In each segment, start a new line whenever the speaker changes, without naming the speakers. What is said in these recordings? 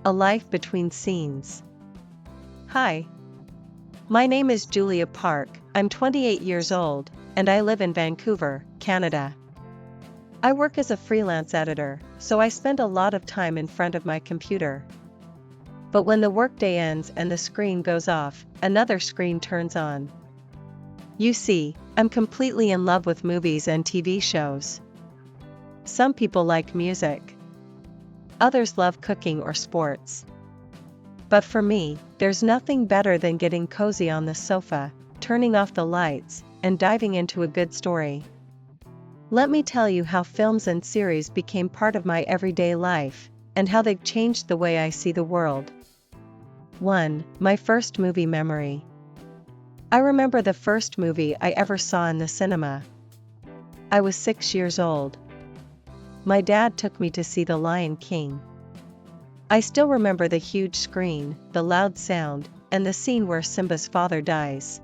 A life between scenes. Hi. My name is Julia Park, I'm 28 years old, and I live in Vancouver, Canada. I work as a freelance editor, so I spend a lot of time in front of my computer. But when the workday ends and the screen goes off, another screen turns on. You see, I'm completely in love with movies and TV shows. Some people like music. Others love cooking or sports. But for me, there's nothing better than getting cozy on the sofa, turning off the lights, and diving into a good story. Let me tell you how films and series became part of my everyday life, and how they've changed the way I see the world. 1. My first movie memory. I remember the first movie I ever saw in the cinema. I was 6 years old. My dad took me to see The Lion King. I still remember the huge screen, the loud sound, and the scene where Simba's father dies.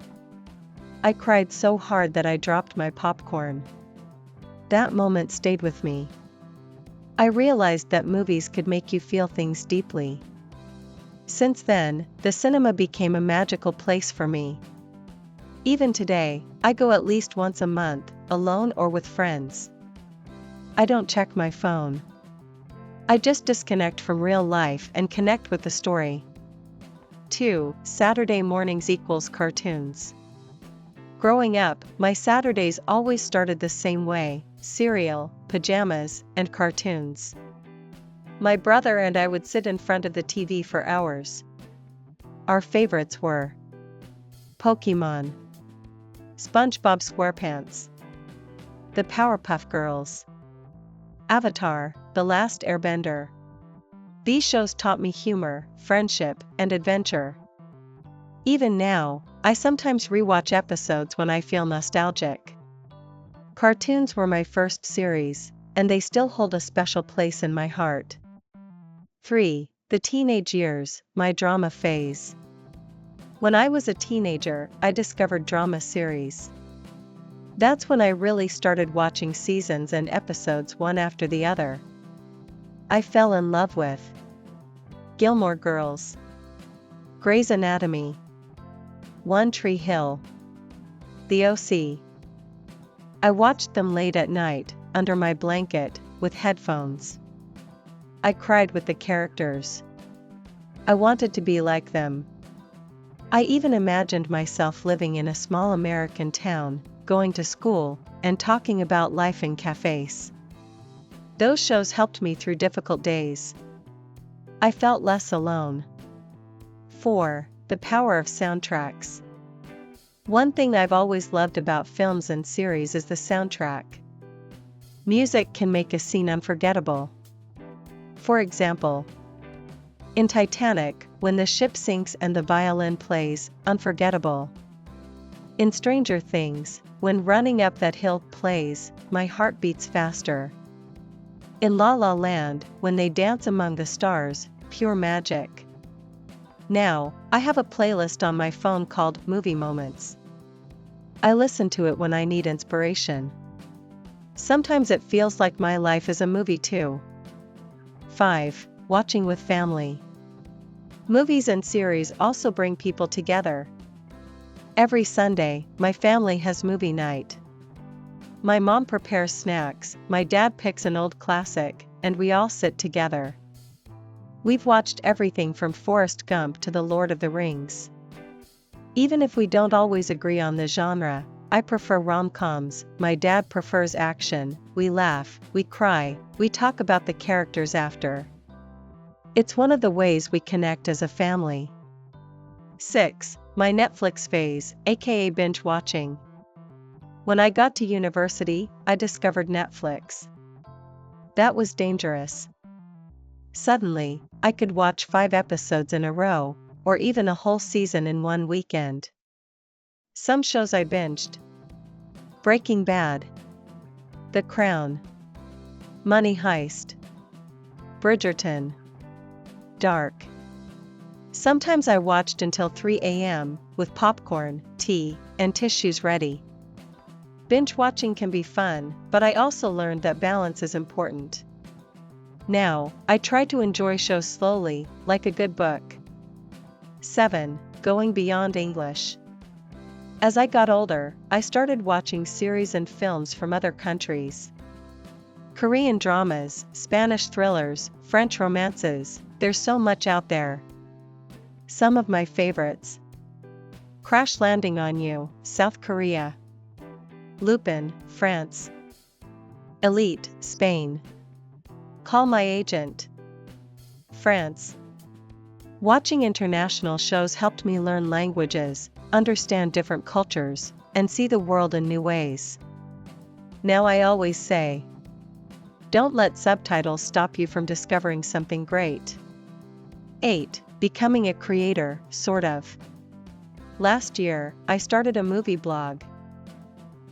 I cried so hard that I dropped my popcorn. That moment stayed with me. I realized that movies could make you feel things deeply. Since then, the cinema became a magical place for me. Even today, I go at least once a month, alone or with friends. I don't check my phone. I just disconnect from real life and connect with the story. 2. Saturday mornings equals cartoons. Growing up, my Saturdays always started the same way: cereal, pajamas, and cartoons. My brother and I would sit in front of the TV for hours. Our favorites were Pokemon, SpongeBob SquarePants, The Powerpuff Girls, Avatar: The Last Airbender. These shows taught me humor, friendship, and adventure. Even now, I sometimes rewatch episodes when I feel nostalgic. Cartoons were my first series, and they still hold a special place in my heart. 3. The teenage years, my drama phase. When I was a teenager, I discovered drama series. That's when I really started watching seasons and episodes one after the other. I fell in love with Gilmore Girls, Grey's Anatomy, One Tree Hill, The OC. I watched them late at night, under my blanket, with headphones. I cried with the characters. I wanted to be like them. I even imagined myself living in a small American town, going to school, and talking about life in cafes. Those shows helped me through difficult days. I felt less alone. 4. The power of soundtracks. One thing I've always loved about films and series is the soundtrack. Music can make a scene unforgettable. For example, in Titanic, when the ship sinks and the violin plays, unforgettable. In Stranger Things, when Running Up That Hill plays, my heart beats faster. In La La Land, when they dance among the stars, pure magic. Now, I have a playlist on my phone called Movie Moments. I listen to it when I need inspiration. Sometimes it feels like my life is a movie too. 5. Watching with family. Movies and series also bring people together. Every Sunday, my family has movie night. My mom prepares snacks, my dad picks an old classic, and we all sit together. We've watched everything from Forrest Gump to The Lord of the Rings. Even if we don't always agree on the genre, I prefer rom-coms, my dad prefers action, we laugh, we cry, we talk about the characters after. It's one of the ways we connect as a family. 6. My Netflix phase, aka binge watching. When I got to university, I discovered Netflix. That was dangerous. Suddenly, I could watch 5 episodes in a row, or even a whole season in one weekend. Some shows I binged: Breaking Bad, The Crown, Money Heist, Bridgerton, Dark. Sometimes I watched until 3 a.m., with popcorn, tea, and tissues ready. Binge watching can be fun, but I also learned that balance is important. Now, I try to enjoy shows slowly, like a good book. 7. Going beyond English. As I got older, I started watching series and films from other countries. Korean dramas, Spanish thrillers, French romances, there's so much out there. Some of my favorites: Crash Landing on You, South Korea; Lupin, France; Elite, Spain; Call My Agent, France. Watching international shows helped me learn languages, understand different cultures, and see the world in new ways. Now I always say, don't let subtitles stop you from discovering something great. 8. Becoming a creator, sort of. Last year, I started a movie blog.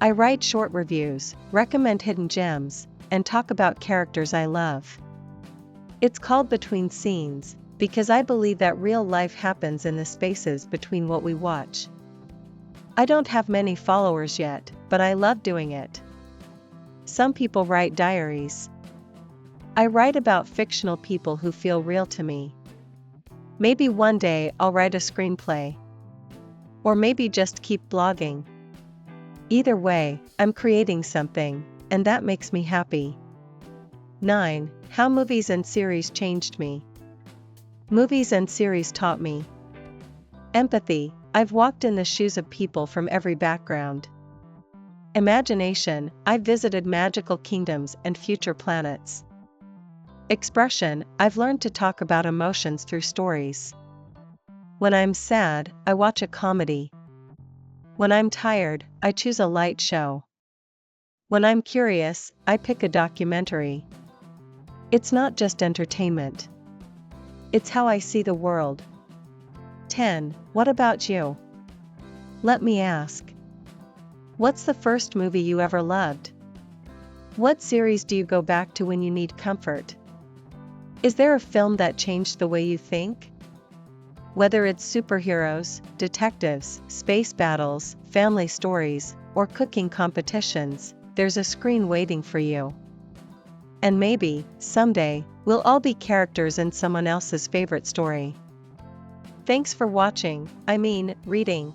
I write short reviews, recommend hidden gems, and talk about characters I love. It's called Between Scenes, because I believe that real life happens in the spaces between what we watch. I don't have many followers yet, but I love doing it. Some people write diaries. I write about fictional people who feel real to me. Maybe one day I'll write a screenplay. Or maybe just keep blogging. Either way, I'm creating something, and that makes me happy. 9. How movies and series changed me. Movies and series taught me empathy. I've walked in the shoes of people from every background. Imagination. I've visited magical kingdoms and future planets. Expression. I've learned to talk about emotions through stories. When I'm sad, I watch a comedy. When I'm tired, I choose a light show. When I'm curious, I pick a documentary. It's not just entertainment. It's how I see the world. 10. What about you? Let me ask. What's the first movie you ever loved? What series do you go back to when you need comfort? Is there a film that changed the way you think? Whether it's superheroes, detectives, space battles, family stories, or cooking competitions, there's a screen waiting for you. And maybe, someday, we'll all be characters in someone else's favorite story. Thanks for watching, reading.